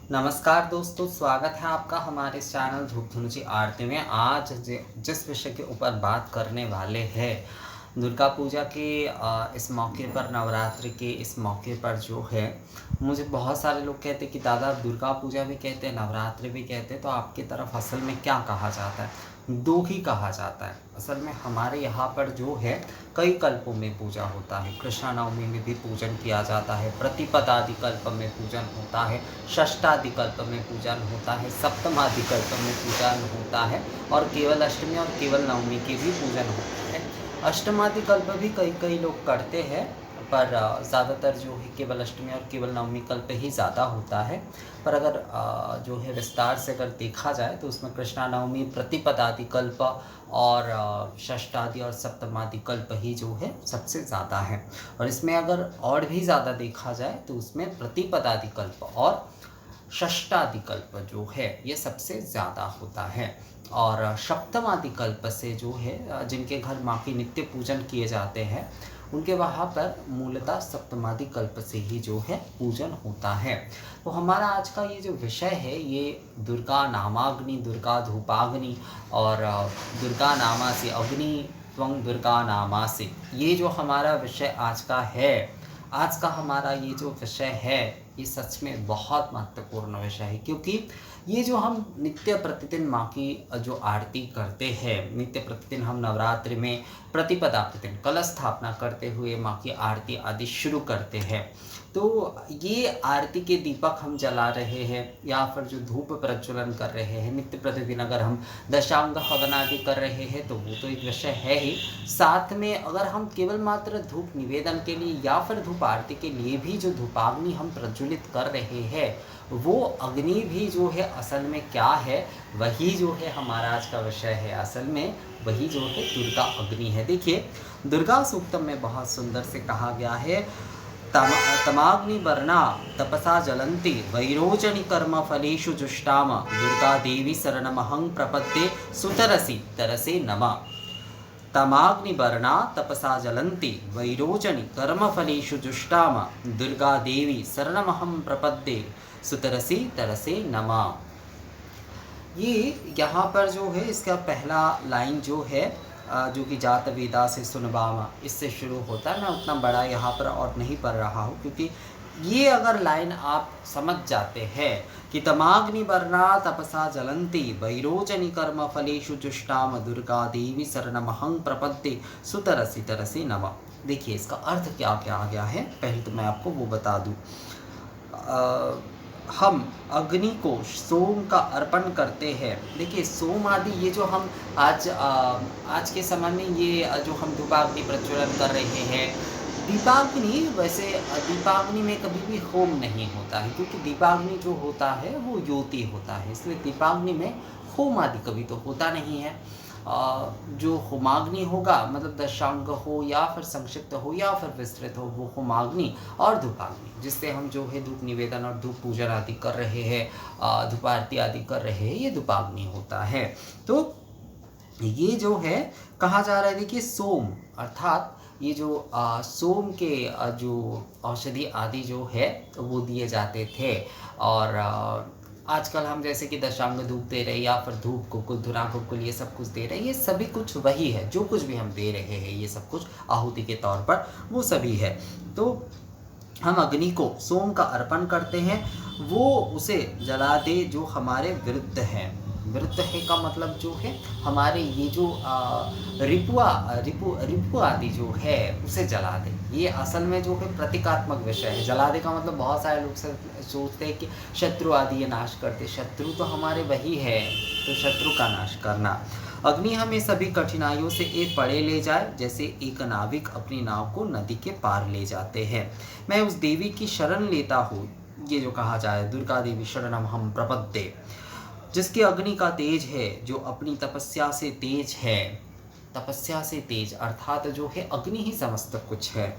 नमस्कार दोस्तों, स्वागत है आपका हमारे इस चैनल धूप धुनुची आरती में। आज जिस विषय के ऊपर बात करने वाले हैं, दुर्गा पूजा के इस मौके पर, नवरात्रि के इस मौके पर जो है, मुझे बहुत सारे लोग कहते हैं कि दादा दुर्गा पूजा भी कहते हैं, नवरात्रि भी कहते हैं, तो आपकी तरफ असल में क्या कहा जाता है? दो ही कहा जाता है। असल में हमारे यहाँ पर जो है कई कल्पों में पूजा होता है। कृष्णा नवमी में भी पूजन किया जाता है, प्रतिपदादि कल्प में पूजन होता है, षष्ठादि कल्प में पूजन होता है, सप्तमादि कल्प में पूजन होता है, और केवल अष्टमी और केवल नवमी के भी पूजन होता है। अष्टमादि कल्प भी कई कई लोग करते हैं, पर ज़्यादातर जो है केवल अष्टमी और केवल नवमी कल्प ही ज़्यादा होता है। पर अगर जो है विस्तार से अगर देखा जाए तो उसमें कृष्णा नवमी, प्रतिपदादि कल्प और षष्ठादि और सप्तमादि कल्प ही जो है सबसे ज़्यादा है। और इसमें अगर और भी ज़्यादा देखा जाए तो उसमें प्रतिपदादि कल्प और षष्ठादि कल्प जो है ये सबसे ज़्यादा होता है। और सप्तमादि कल्प से जो है जिनके घर माँ की नित्य पूजन किए जाते हैं, उनके वहाँ पर मूलतः सप्तमादि कल्प से ही जो है पूजन होता है। तो हमारा आज का ये जो विषय है, ये दुर्गा नामाग्नि, दुर्गा धूपाग्नि और दुर्गा नामा से अग्नि त्वं दुर्गा नामा से, ये जो हमारा विषय आज का है, आज का हमारा ये जो विषय है, ये सच में बहुत महत्वपूर्ण विषय है। क्योंकि ये जो हम नित्य प्रतिदिन माँ की जो आरती करते हैं, नित्य प्रतिदिन हम नवरात्रि में प्रतिपदा के दिन कलश स्थापना करते हुए माँ की आरती आदि शुरू करते हैं, तो ये आरती के दीपक हम जला रहे हैं या फिर जो धूप प्रज्वलन कर रहे हैं, नित्य प्रतिदिन अगर हम दशांग हवन आदि कर रहे हैं तो वो तो एक विषय है ही। साथ में अगर हम केवल मात्र धूप निवेदन के लिए या फिर धूप आरती के लिए भी जो धूपाग्नि हम प्रज्वलित कर रहे हैं, वो अग्नि भी जो है असल में क्या है, वही जो है हमारा आज का विषय है। असल में वही जो है दुर्गा अग्नि है। देखिए, दुर्गा सूक्तम में बहुत सुंदर से कहा गया है, तमाग्नि वर्णा तपसा जलंती वैरोचनि कर्म फलेषु जुष्टाम दुर्गा देवी शरणमहं प्रपद्ये सुतरसी तरसे नमः। तमाग्नि वर्णा तपसा जलंती वैरोचनि कर्म फलेषु जुष्टाम दुर्गा देवी शरणमहं प्रपद्ये सुतरसी तरसे नमः। ये यहाँ पर जो है इसका पहला लाइन जो है जो कि जात वेदा से सुनबामा, इससे शुरू होता है। मैं उतना बड़ा यहाँ पर और नहीं पढ़ रहा हूँ, क्योंकि ये अगर लाइन आप समझ जाते हैं कि तमाग्नि वर्णा तपसा जलंती वैरोचनि कर्म फलेषु जुष्टाम दुर्गा देवी शरणमहं प्रपद्ये सुतरसी तरसे नमः। देखिए इसका अर्थ क्या क्या आ गया है, पहले तो मैं आपको वो बता दूँ। हम अग्नि को सोम का अर्पण करते हैं। देखिए सोम आदि ये जो हम आज के समय में ये जो हम धूपाग्नि प्रज्वलन कर रहे हैं, दीपाग्नि, वैसे दीपाग्नि में कभी भी होम नहीं होता है, क्योंकि दीपाग्नि जो होता है वो ज्योति होता है, इसलिए दीपाग्नि में होम आदि कभी तो होता नहीं है। जो होमाग्नि होगा, मतलब दशांग हो या फिर संक्षिप्त हो या फिर विस्तृत हो, वो होमाग्नि और धूपाग्नि, जिससे हम जो है धूप निवेदन और धूप पूजन आदि कर रहे हैं, धूप आरती आदि कर रहे हैं, ये धूपाग्नि होता है। तो ये जो है कहा जा रहा है, देखिए सोम अर्थात ये जो सोम के जो औषधि आदि जो है वो दिए जाते थे। और आजकल हम जैसे कि दशांग धूप दे रहे हैं या फिर धूप कुकुल, धुरा कुकुल, ये सब कुछ दे रहे हैं, ये सभी कुछ वही है। जो कुछ भी हम दे रहे हैं ये सब कुछ आहुति के तौर पर वो सभी है। तो हम अग्नि को सोम का अर्पण करते हैं, वो उसे जला दे जो हमारे विरुद्ध है। विरुद्ध है का मतलब जो है हमारे ये जो रिपु आदि जो है उसे जला दे। ये असल में जो है प्रतीकात्मक विषय है। जला दे का मतलब बहुत सारे लोग सोचते हैं कि शत्रु आदि ये नाश करते, शत्रु तो हमारे वही है, तो शत्रु का नाश करना। अग्नि हमें सभी कठिनाइयों से एक पड़े ले जाए, जैसे एक नाविक अपनी नाव को नदी के पार ले जाते हैं। मैं उस देवी की शरण लेता हूँ, ये जो कहा जाए, दुर्गा देवी शरणमहं प्रपद्ये, जिसके अग्नि का तेज है, जो अपनी तपस्या से तेज है। तपस्या से तेज अर्थात जो है अग्नि ही समस्त कुछ है,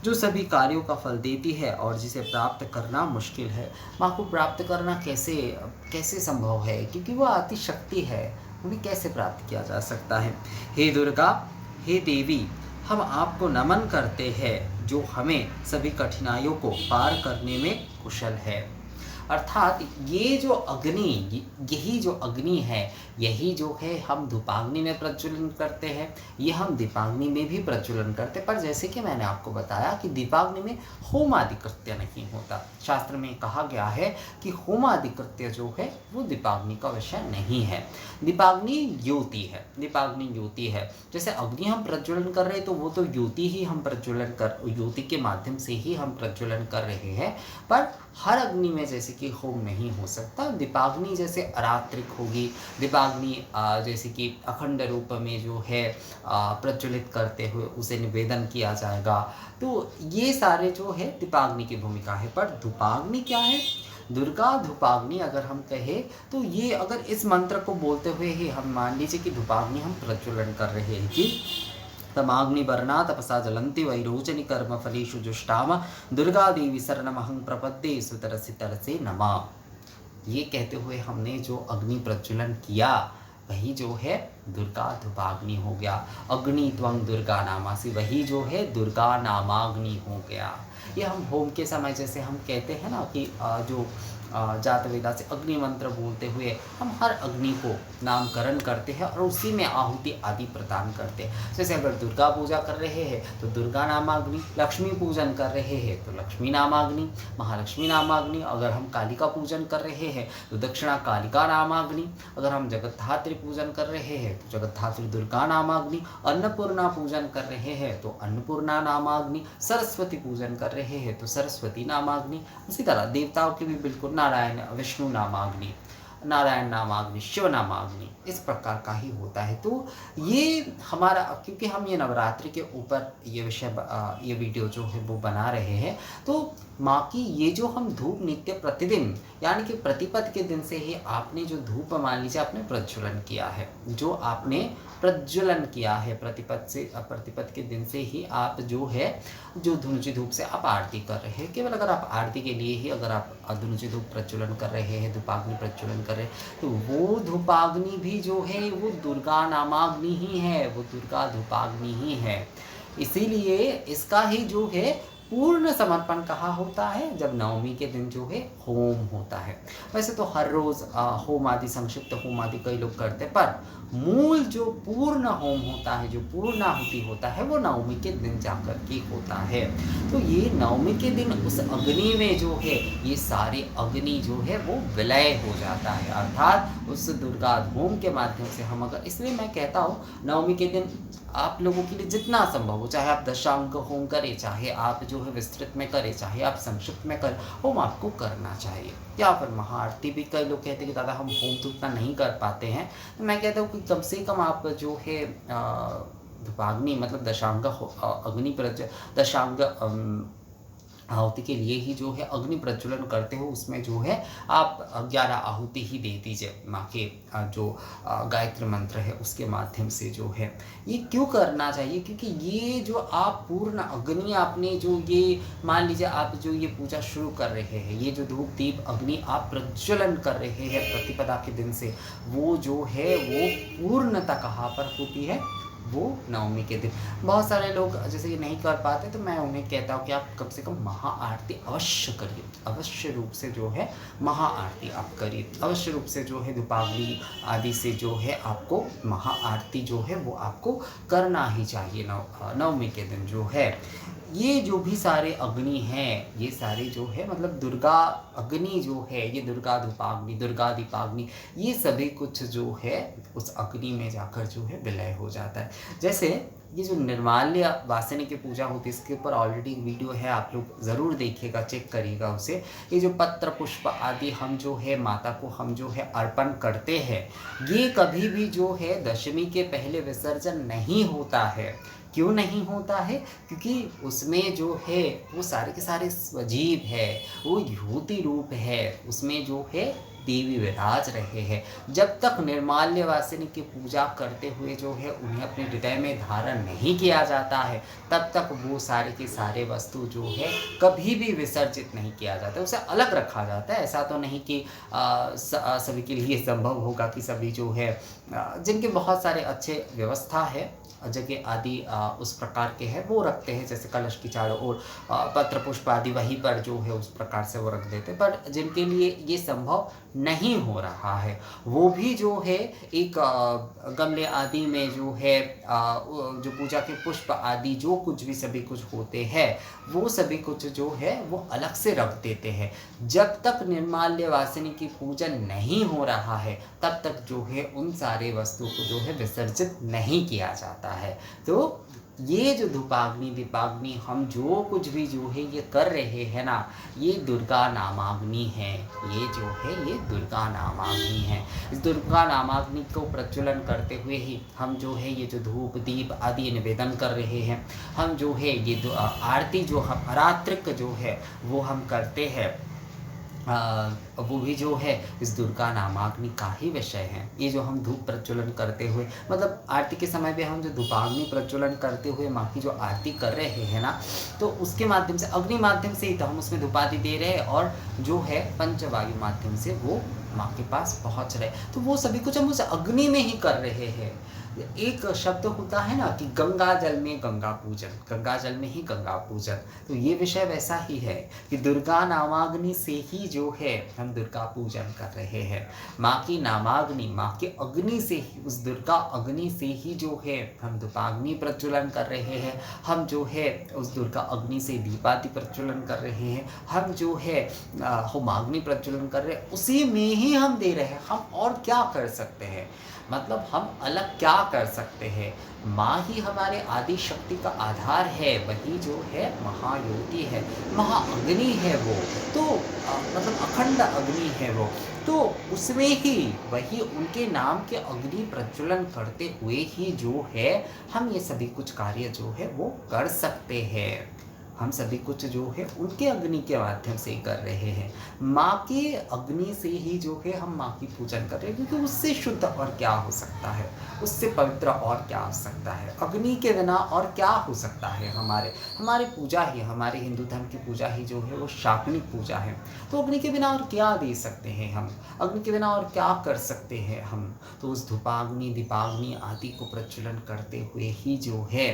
जो सभी कार्यों का फल देती है और जिसे प्राप्त करना मुश्किल है। माँ को प्राप्त करना कैसे संभव है, क्योंकि वो अति शक्ति है, उन्हें कैसे प्राप्त किया जा सकता है। हे दुर्गा, हे देवी, हम आपको नमन करते हैं, जो हमें सभी कठिनाइयों को पार करने में कुशल है। अर्थात ये जो अग्नि, यही जो अग्नि है, यही जो है हम धूपाग्नि में प्रज्वलन करते हैं, ये हम दीपाग्नि में भी प्रज्वलन करते हैं। पर जैसे कि मैंने आपको बताया कि दीपाग्नि में होम आदि कृत्य नहीं होता। शास्त्र में कहा गया है कि होम आदि कृत्य जो है वो दीपाग्नि का विषय नहीं है। दीपाग्नि ज्योति है, दीपाग्नि ज्योति है। जैसे अग्नि हम प्रज्वलन कर रहे हैं तो वो तो ज्योति ही हम प्रज्वलन कर, ज्योति के माध्यम से ही हम प्रज्वलन कर रहे हैं। पर हर अग्नि में जैसे कि होम नहीं हो सकता। दीपाग्नि जैसे अरात्रिक होगी, दीपाग्नि जैसे कि अखंड रूप में जो है प्रज्वलित करते हुए उसे निवेदन किया जाएगा। तो ये सारे जो है दीपाग्नि की भूमिका है। पर धूपाग्नि क्या है? दुर्गा धूपाग्नि अगर हम कहें तो ये, अगर इस मंत्र को बोलते हुए ही हम मान लीजिए कि धूपाग्नि हम प्रज्वलन कर रहे हैं कि तमाग्निवर्णा तपसा ज्वलन्ति वैरोचनि कर्म फलेषु जुष्टाम दुर्गा देवी शरणमहं प्रपद्ये सुतरसि तरसे नमः। ये कहते हुए हमने जो अग्नि प्रज्वलन किया वही जो है दुर्गा धूपाग्नि हो गया। अग्नि त्वं दुर्गा नामासि, वही जो है दुर्गा नामाग्नि हो गया। ये हम होम के समय जैसे हम कहते हैं ना कि जो जात वेदा से अग्नि मंत्र बोलते हुए हम हर अग्नि को नामकरण करते हैं और उसी में आहुति आदि प्रदान करते हैं। जैसे अगर दुर्गा पूजा कर रहे हैं तो दुर्गा नामाग्नि, लक्ष्मी पूजन कर रहे हैं तो लक्ष्मी नामाग्नि, महालक्ष्मी नामाग्नि, अगर हम कालिका पूजन कर रहे हैं तो दक्षिणा कालिका नामाग्नि, अगर हम जगद्धात्री पूजन कर रहे हैं तो जगद्धात्री दुर्गा नामाग्नि, अन्नपूर्णा पूजन कर रहे हैं तो अन्नपूर्णा नामाग्नि, सरस्वती पूजन कर रहे हैं तो सरस्वती नामाग्नि। इसी तरह देवताओं की भी बिल्कुल नारायण विष्णु नामाग्नि, नारायण नामाग्नि, शिव नामाग्नि, इस प्रकार का ही होता है। तो ये हमारा, क्योंकि हम ये नवरात्रि के ऊपर ये विषय ये वीडियो जो है वो बना रहे हैं, तो माँ की ये जो हम धूप नित्य प्रतिदिन यानी कि प्रतिपद के दिन से ही आपने जो धूप मान लीजिए आपने प्रज्वलन किया है, जो आपने प्रज्वलन किया है प्रतिपद से, प्रतिपद के दिन से ही आप जो है जो धुनुची धूप से आप आरती कर रहे हैं। केवल अगर आप आरती के लिए ही अगर आप धुनुची धूप प्रज्वलन कर रहे हैं, धूपाग्नि प्रज्वलन कर रहे हैं, तो वो धूपाग्नि भी जो है वो दुर्गा नामाग्नि ही है, वो दुर्गा धूपाग्नि ही है। इसीलिए इसका ही जो है पूर्ण समर्पण कहाँ होता है? जब नवमी के दिन जो है होम होता है। वैसे तो हर रोज होम आदि, संक्षिप्त होम आदि कई लोग करते हैं, पर मूल जो पूर्ण होम होता है, जो पूर्ण आहुति होता है, वो नवमी के दिन जाकर के होता है। तो ये नवमी के दिन उस अग्नि में जो है ये सारी अग्नि जो है वो विलय हो जाता है, अर्थात उस दुर्गा होम के माध्यम से हम अगर, इसलिए मैं कहता हूँ नवमी के दिन आप लोगों के लिए जितना संभव हो, चाहे आप दशांग होम करें, चाहे आप जो है विस्तृत में करें, चाहे आप संक्षिप्त में करें, होम आपको करना चाहिए। या फिर महाआरती भी, कई लोग कहते हैं कि दादा हम होम तो उतना नहीं कर पाते हैं, तो मैं कहता हूँ कि कम से कम आप जो है धूपाग्नि मतलब दशांग अग्नि दशांग आहुति के लिए ही जो है अग्नि प्रज्वलन करते हो, उसमें जो है आप 11 आहुति ही दे दीजिए माँ के जो गायत्री मंत्र है उसके माध्यम से जो है। ये क्यों करना चाहिए? क्योंकि ये जो आप पूर्ण अग्नि आपने जो ये मान लीजिए आप जो ये पूजा शुरू कर रहे हैं, ये जो धूप दीप अग्नि आप प्रज्वलन कर रहे हैं प्रतिपदा के दिन से, वो जो है वो पूर्णता कहाँ पर होती है? वो नवमी के दिन। बहुत सारे लोग जैसे कि नहीं कर पाते, तो मैं उन्हें कहता हूँ कि आप कम से कम महाआरती अवश्य करिए, अवश्य रूप से जो है महाआरती आप करिए, अवश्य रूप से जो है दीपावली आदि से जो है आपको महाआरती जो है वो आपको करना ही चाहिए नवमी के दिन जो है। ये जो भी सारे अग्नि हैं, ये सारे जो है मतलब दुर्गा अग्नि जो है, ये दुर्गा धूपाग्नि, दुर्गा दीपाग्नि, ये सभी कुछ जो है उस अग्नि में जाकर जो है विलय हो जाता है। जैसे ये जो निर्माल्य वासिनी की पूजा होती है, इसके ऊपर ऑलरेडी वीडियो है, आप लोग ज़रूर देखिएगा, चेक करिएगा उसे। ये जो पत्र पुष्प आदि हम जो है माता को हम जो है अर्पण करते हैं, ये कभी भी जो है दशमी के पहले विसर्जन नहीं होता है। क्यों नहीं होता है? क्योंकि उसमें जो है वो सारे के सारे सजीव है, वो युवती रूप है, उसमें जो है देवी विराज रहे हैं। जब तक निर्माल्य वासिनी की पूजा करते हुए जो है उन्हें अपने हृदय में धारण नहीं किया जाता है, तब तक वो सारे के सारे वस्तु जो है कभी भी विसर्जित नहीं किया जाता है, उसे अलग रखा जाता है। ऐसा तो नहीं कि सभी के लिए संभव होगा कि सभी जो है जिनके बहुत सारे अच्छे व्यवस्था है जगह आदि उस प्रकार के हैं वो रखते हैं, जैसे कलश की चारों ओर पत्र पुष्प आदि वहीं पर जो है उस प्रकार से वो रख देते हैं। पर जिनके लिए ये संभव नहीं हो रहा है वो भी जो है एक गमले आदि में जो है जो पूजा के पुष्प आदि जो कुछ भी सभी कुछ होते हैं वो सभी कुछ जो है वो अलग से रख देते हैं। जब तक निर्माल्य वासिनी की पूजन नहीं हो रहा है तब तक जो है उन सारे वस्तुओं को जो है विसर्जित नहीं किया जाता है। तो ये जो धूपाग्नि दीपाग्नि हम जो कुछ भी जो है ये कर रहे हैं ना, ये दुर्गा नामाग्नि है। ये जो है ये दुर्गा नामाग्नि है। इस दुर्गा नामाग्नि को प्रज्वलन करते हुए ही हम जो है ये जो धूप दीप आदि निवेदन कर रहे हैं, हम जो है ये आरती जो हम रात्रिक जो है वो हम करते हैं, वो भी जो है इस दुर्गा नामाग्नि का ही विषय है। ये जो हम धूप प्रज्वलन करते हुए मतलब आरती के समय पे हम जो धूपाग्नि प्रज्वलन करते हुए माँ की जो आरती कर रहे हैं ना, तो उसके माध्यम से अग्नि माध्यम से ही तो हम उसमें धूपादि दे रहे हैं और जो है पंचवायु माध्यम से वो माँ के पास पहुँच रहे, तो वो सभी कुछ हम उस अग्नि में ही कर रहे हैं। एक शब्द होता है ना कि गंगा जल में गंगा पूजन, गंगा जल में ही गंगा पूजन, तो ये विषय वैसा ही है कि दुर्गा नामाग्नि से ही जो है हम दुर्गा पूजन कर रहे हैं। माँ की नामाग्नि, माँ के अग्नि से ही, उस दुर्गा अग्नि से ही जो है हम धूपाग्नि प्रज्वलन कर रहे हैं, हम जो है उस दुर्गा अग्नि से दीपादि प्रज्वलन कर रहे हैं, हम जो है होमाग्नि प्रज्वलन कर रहे हैं, उसी में ही हम दे रहे हैं। हम और क्या कर सकते हैं, मतलब हम अलग क्या कर सकते हैं। माँ ही हमारे आदि शक्ति का आधार है, वही जो है महाज्योति है, महाअग्नि है वो, तो मतलब अखंड अग्नि है वो, तो उसमें ही वही उनके नाम के अग्नि प्रज्वलन करते हुए ही जो है हम ये सभी कुछ कार्य जो है वो कर सकते हैं। हम सभी कुछ जो है उनके अग्नि के माध्यम से ही कर रहे हैं। माँ के अग्नि से ही जो है हम माँ की पूजन कर रहे हैं, क्योंकि उससे शुद्ध और क्या हो सकता है, उससे पवित्र और क्या हो सकता है। अग्नि के बिना और क्या हो सकता है। हमारे पूजा ही, हमारे हिंदू धर्म की पूजा ही जो है वो शाकनिक पूजा है, तो अग्नि के बिना और क्या दे सकते हैं हम, अग्नि के बिना और क्या कर सकते हैं हम। तो उस धूपाग्नि दीपाग्नि आदि को प्रज्वलन करते हुए ही जो है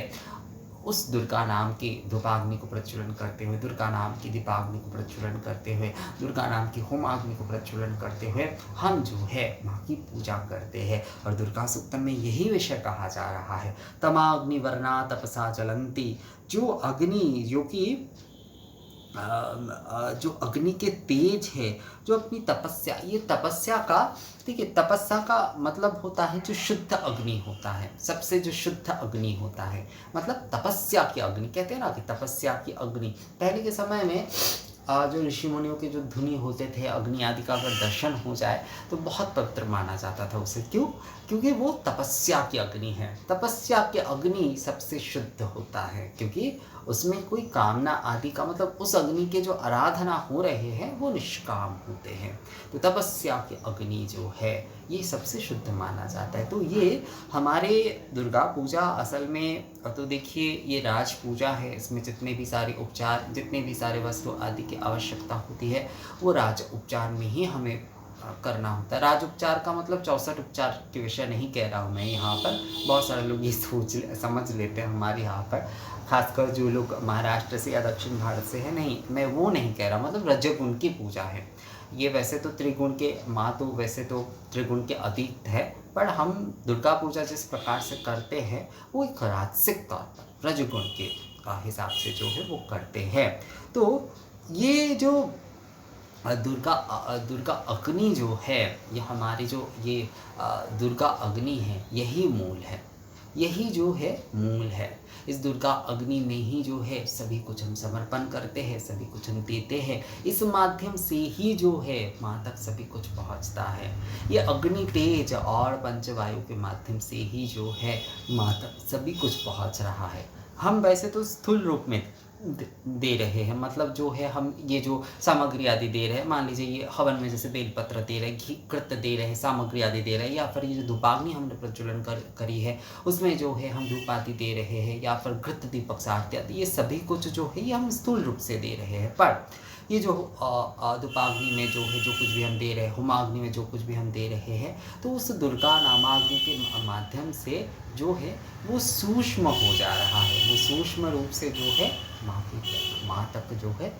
उस दुर्गा नाम की धूपाग्नि को प्रज्वलन करते हुए, दुर्गा नाम की दीपाग्नि को प्रज्वलन करते हुए, दुर्गा नाम की होमाग्नि को प्रज्वलन करते हुए हम जो है माँ की पूजा करते हैं। और दुर्गा सूक्तम में यही विषय कहा जा रहा है, तमाग्नि वर्णा तपसा जलंती, जो अग्नि जो कि जो अग्नि के तेज है, जो अपनी तपस्या, ये तपस्या का, देखिए तपस्या का मतलब होता है जो शुद्ध अग्नि होता है, सबसे जो शुद्ध अग्नि होता है, मतलब तपस्या की अग्नि कहते हैं ना कि तपस्या की अग्नि। पहले के समय में जो ऋषि मुनियों के जो धुनी होते थे अग्नि आदि का अगर दर्शन हो जाए तो बहुत पवित्र माना जाता था उसे। क्यों? क्योंकि वो तपस्या की अग्नि है। तपस्या की अग्नि सबसे शुद्ध होता है, क्योंकि उसमें कोई कामना आदि का, मतलब उस अग्नि के जो आराधना हो रहे हैं वो निष्काम होते हैं। तो तपस्या की अग्नि जो है ये सबसे शुद्ध माना जाता है। तो ये हमारे दुर्गा पूजा असल में, तो देखिए ये राज पूजा है, इसमें जितने भी सारे उपचार, जितने भी सारे वस्तु आदि की आवश्यकता होती है वो राज उपचार में ही हमें करना होता है। राज उपचार का मतलब 64 उपचार के विषय नहीं कह रहा हूँ मैं यहाँ पर, बहुत सारे लोग ये समझ लेते हैं हमारे यहाँ पर, खासकर जो लोग महाराष्ट्र से या दक्षिण भारत से है, नहीं मैं वो नहीं कह रहा, मतलब रजोगुण की पूजा है ये। वैसे तो त्रिगुण के माँ तो वैसे तो त्रिगुण के अतीत है, पर हम दुर्गा पूजा जिस प्रकार से करते हैं वो एक राजसिक तौर पर रजोगुण के का हिसाब से जो है वो करते हैं। तो ये जो दुर्गा अग्नि जो है, ये हमारी जो ये दुर्गा अग्नि है, यही मूल है, यही जो है मूल है। इस दुर्गा अग्नि में ही जो है सभी कुछ हम समर्पण करते हैं, सभी कुछ हम देते हैं। इस माध्यम से ही जो है माँ तक सभी कुछ पहुँचता है। ये अग्नि तेज और पंचवायु के माध्यम से ही जो है माँ तक सभी कुछ पहुँच रहा है। हम वैसे तो स्थूल रूप में दे रहे हैं, मतलब जो है हम ये जो सामग्री आदि दे रहे हैं, मान लीजिए ये हवन में जैसे बेलपत्र दे रहे हैं, घी कृत दे रहे हैं, सामग्री आदि दे रहे हैं, या फिर ये जो धूपाग्नि हमने प्रज्वलन करी है उसमें जो है हम धूप आदि दे रहे हैं, या फिर घृत दीपक सारथी आदि, ये सभी कुछ जो है ये हम स्थूल रूप से दे रहे हैं। पर ये जो धूपाग्नि में जो है जो कुछ भी हम दे रहे हैं, होमाग्नि में जो कुछ भी हम दे रहे हैं, तो उस दुर्गा नामाग्नि के माध्यम से जो है वो सूक्ष्म हो जा रहा है, वो सूक्ष्म रूप से जो है माँ तक जो है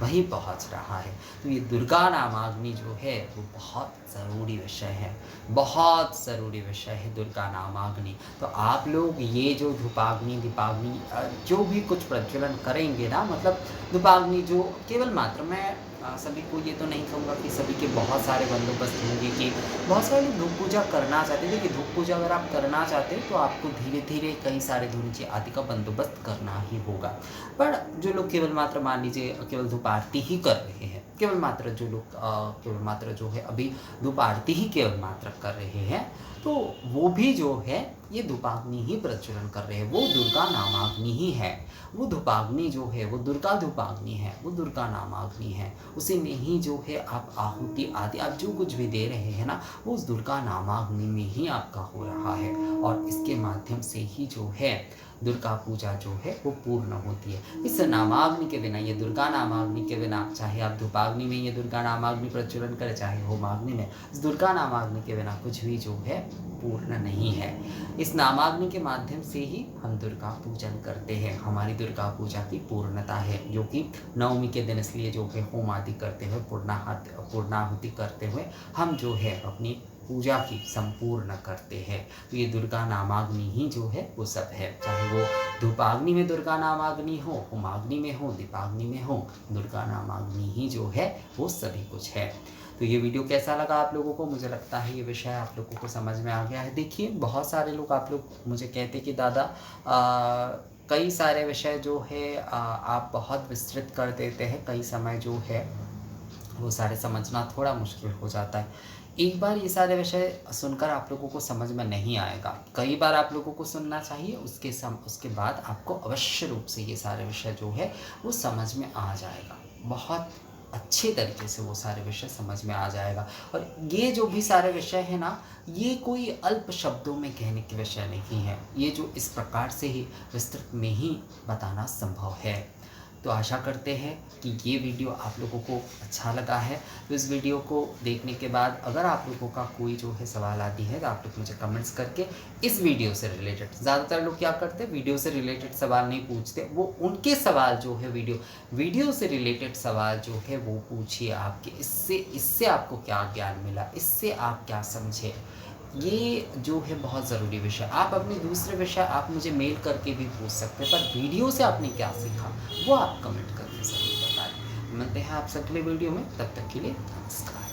वही पहुँच रहा है। तो ये दुर्गा नामाग्नि जो है वो बहुत ज़रूरी विषय है, बहुत ज़रूरी विषय है दुर्गा नामाग्नि। तो आप लोग ये जो धूपाग्नि दीपाग्नि जो भी कुछ प्रज्वलन करेंगे ना, मतलब धूपाग्नि जो केवल मात्र मैं सभी को ये तो नहीं कहूँगा कि सभी के बहुत सारे बंदोबस्त होंगे कि बहुत सारे लोग धूप पूजा करना चाहते हैं। देखिए, धूप पूजा अगर आप करना चाहते हैं तो आपको धीरे धीरे कई सारे धूनी आदि का बंदोबस्त करना ही होगा। पर जो लोग केवल मात्र मान लीजिए केवल धूप आरती ही कर रहे हैं, केवल मात्र जो लोग केवल मात्र जो है अभी धूप आरती ही केवल मात्र कर रहे हैं, तो वो भी जो है ये धूपाग्नि ही प्रज्वलन कर रहे हैं। वो दुर्गा नामाग्नि ही है, वो धूपाग्नि जो है वो दुर्गा धूपाग्नि है, वो दुर्गा नामाग्नि है। उसी में ही जो है आप आहुति आदि आप जो कुछ भी दे रहे हैं ना, वो उस दुर्गा नामाग्नि में ही आपका हो रहा है। और इसके माध्यम से ही जो है दुर्गा पूजा जो है वो पूर्ण होती है। इस नामाग्नि के बिना, ये दुर्गा नामाग्नि के बिना, चाहे आप धूपाग्नि में ये दुर्गा नामाग्नि प्रज्वलन करें, चाहे होमाग्नि में, इस दुर्गा नामाग्नि के बिना कुछ भी जो है पूर्ण नहीं है। इस नामाग्नि के माध्यम से ही हम दुर्गा पूजन करते हैं, हमारी दुर्गा पूजा की पूर्णता है, जो कि नवमी के दिन इसलिए जो है होम आदि करते हुए पूर्णाहुति करते हुए हम जो है अपनी पूजा की संपूर्ण करते हैं। तो ये दुर्गा नामाग्नि ही जो है वो सब है, चाहे वो धूपाग्नि में दुर्गा नामाग्नि हो, होमाग्नि में हो, दीपाग्नि में हो, दुर्गा नामाग्नि ही जो है वो सभी कुछ है। तो ये वीडियो कैसा लगा आप लोगों को? मुझे लगता है ये विषय आप लोगों को समझ में आ गया है। देखिए, बहुत सारे लोग आप लोग मुझे कहते कि दादा कई सारे विषय जो है आप बहुत विस्तृत कर देते हैं, कई समय जो है वो सारे समझना थोड़ा मुश्किल हो जाता है। एक बार ये सारे विषय सुनकर आप लोगों को समझ में नहीं आएगा, कई बार आप लोगों को सुनना चाहिए, उसके बाद आपको अवश्य रूप से ये सारे विषय जो है वो समझ में आ जाएगा, बहुत अच्छे तरीके से वो सारे विषय समझ में आ जाएगा। और ये जो भी सारे विषय है ना, ये कोई अल्प शब्दों में कहने के विषय नहीं है, ये जो इस प्रकार से ही विस्तृत में ही बताना संभव है। तो आशा करते हैं कि ये वीडियो आप लोगों को अच्छा लगा है। तो इस वीडियो को देखने के बाद अगर आप लोगों का कोई जो है सवाल आती है तो आप लोग मुझे कमेंट्स करके इस वीडियो से रिलेटेड, ज़्यादातर लोग क्या करते हैं वीडियो से रिलेटेड सवाल नहीं पूछते, वो उनके सवाल जो है वीडियो से रिलेटेड सवाल जो है वो पूछिए आपके, इससे आपको क्या ज्ञान मिला, इससे आप क्या समझे, ये जो है बहुत ज़रूरी विषय। आप अपने दूसरे विषय आप मुझे मेल करके भी पूछ सकते हैं, पर वीडियो से आपने क्या सीखा वो आप कमेंट करके ज़रूर बताएं। मिलते हैं आप अगले वीडियो में, तब तक के लिए नमस्कार।